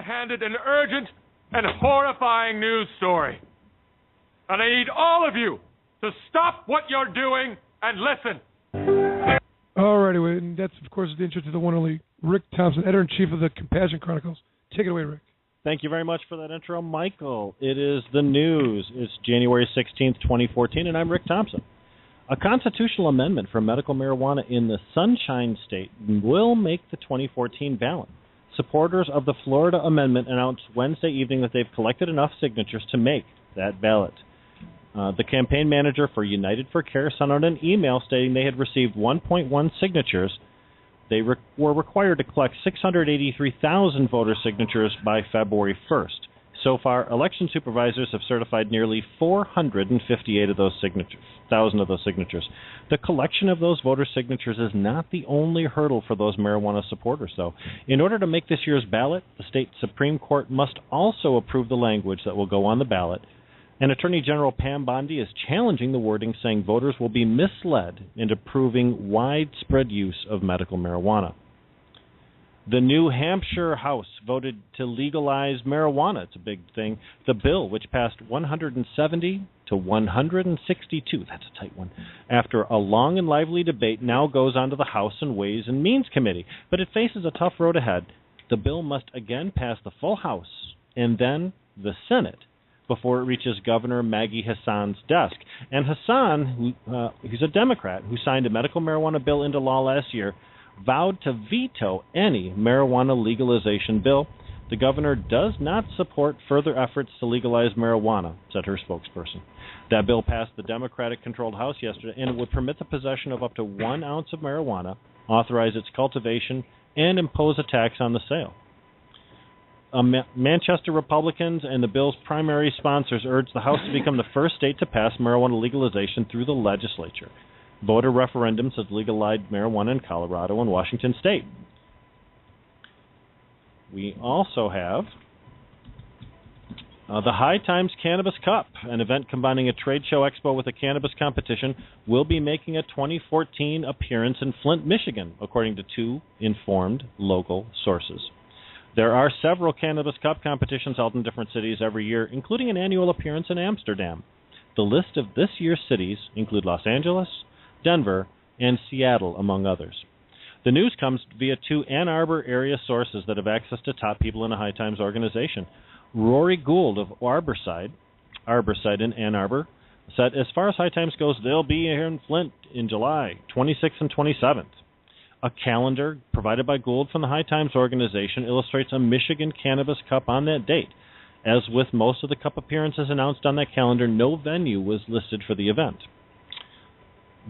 handed an urgent and horrifying news story. And I need all of you to stop what you're doing and listen. All righty, and that's, of course, the intro to the one and only Rick Thompson, editor-in-chief of the Compassion Chronicles. Take it away, Rick. Thank you very much for that intro, Michael. It is the news. It's January 16th, 2014, and I'm Rick Thompson. A constitutional amendment for medical marijuana in the Sunshine State will make the 2014 ballot. Supporters of the Florida amendment announced Wednesday evening that they've collected enough signatures to make that ballot. The campaign manager for United for Care sent out an email stating they had received 1.1 signatures. They were required to collect 683,000 voter signatures by February 1st. So far, election supervisors have certified nearly 458 of those signatures, thousand of those signatures. The collection of those voter signatures is not the only hurdle for those marijuana supporters, though. In order to make this year's ballot, the state Supreme Court must also approve the language that will go on the ballot. And Attorney General Pam Bondi is challenging the wording, saying voters will be misled into approving widespread use of medical marijuana. The New Hampshire House voted to legalize marijuana. It's a big thing. The bill, which passed 170 to 162, that's a tight one, after a long and lively debate, now goes on to the House and Ways and Means Committee. But it faces a tough road ahead. The bill must again pass the full House and then the Senate before it reaches Governor Maggie Hassan's desk. And Hassan, who's a Democrat who signed a medical marijuana bill into law last year, vowed to veto any marijuana legalization bill. The governor does not support further efforts to legalize marijuana, said her spokesperson. That bill passed the Democratic-controlled House yesterday, and it would permit the possession of up to 1 ounce of marijuana, authorize its cultivation, and impose a tax on the sale. Manchester Republicans and the bill's primary sponsors urged the House to become the first state to pass marijuana legalization through the legislature. Voter referendums have legalized marijuana in Colorado and Washington State. We also have the High Times Cannabis Cup, an event combining a trade show expo with a cannabis competition, will be making a 2014 appearance in Flint, Michigan, according to 2 informed local sources. There are several Cannabis Cup competitions held in different cities every year, including an annual appearance in Amsterdam. The list of this year's cities include Los Angeles, Denver, and Seattle, among others. The news comes via 2 Ann Arbor area sources that have access to top people in the High Times organization. Rory Gould of Arborside in Ann Arbor, said as far as High Times goes, they'll be here in Flint in July 26th and 27th. A calendar provided by Gould from the High Times organization illustrates a Michigan Cannabis Cup on that date. As with most of the Cup appearances announced on that calendar, no venue was listed for the event.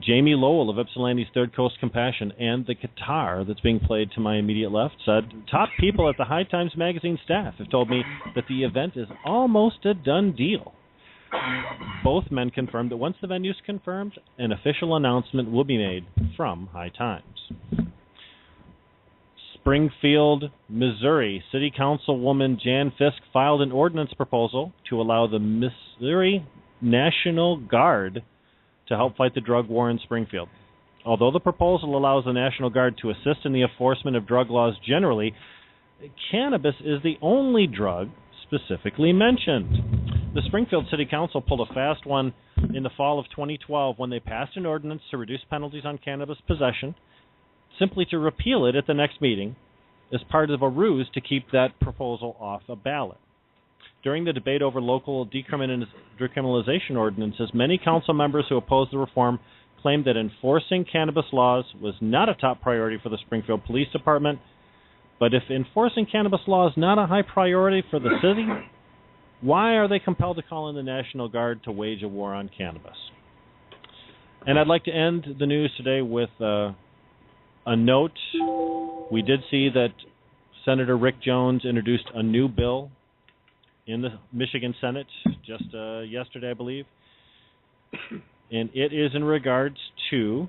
Jamie Lowell of Ypsilanti's Third Coast Compassion and the guitar that's being played to my immediate left said, top people at the High Times magazine staff have told me that the event is almost a done deal. Both men confirmed that once the venue is confirmed, an official announcement will be made from High Times. Springfield, Missouri, City Councilwoman Jan Fisk filed an ordinance proposal to allow the Missouri National Guard to help fight the drug war in Springfield. Although the proposal allows the National Guard to assist in the enforcement of drug laws generally, cannabis is the only drug specifically mentioned. The Springfield City Council pulled a fast one in the fall of 2012 when they passed an ordinance to reduce penalties on cannabis possession, simply to repeal it at the next meeting as part of a ruse to keep that proposal off a ballot. During the debate over local decriminalization ordinances, many council members who opposed the reform claimed that enforcing cannabis laws was not a top priority for the Springfield Police Department. But if enforcing cannabis law is not a high priority for the city, why are they compelled to call in the National Guard to wage a war on cannabis? And I'd like to end the news today with a note. We did see that Senator Rick Jones introduced a new bill in the Michigan Senate just yesterday, I believe. And it is in regards to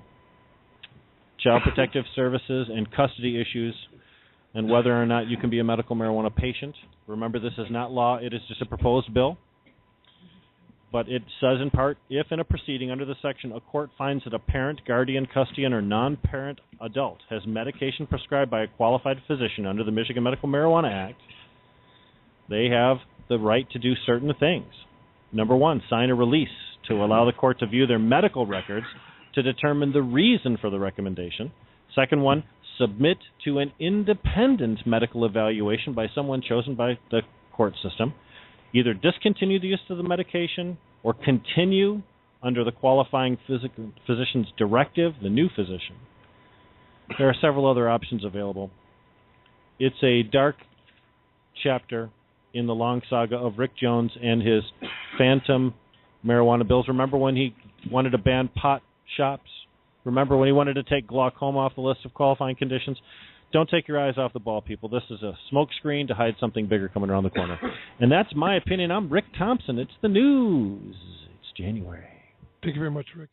child protective services and custody issues and whether or not you can be a medical marijuana patient. Remember, this is not law. It is just a proposed bill. But it says in part, if in a proceeding under the section a court finds that a parent, guardian, custodian, or non-parent adult has medication prescribed by a qualified physician under the Michigan Medical Marijuana Act, they have the right to do certain things. Number one, sign a release to allow the court to view their medical records to determine the reason for the recommendation. Second one, submit to an independent medical evaluation by someone chosen by the court system. Either discontinue the use of the medication or continue under the qualifying physician's directive, the new physician. There are several other options available. It's a dark chapter in the long saga of Rick Jones and his phantom marijuana bills. Remember when he wanted to ban pot shops? Remember when he wanted to take glaucoma off the list of qualifying conditions? Don't take your eyes off the ball, people. This is a smokescreen to hide something bigger coming around the corner. And that's my opinion. I'm Rick Thompson. It's the news. It's January. Thank you very much, Rick.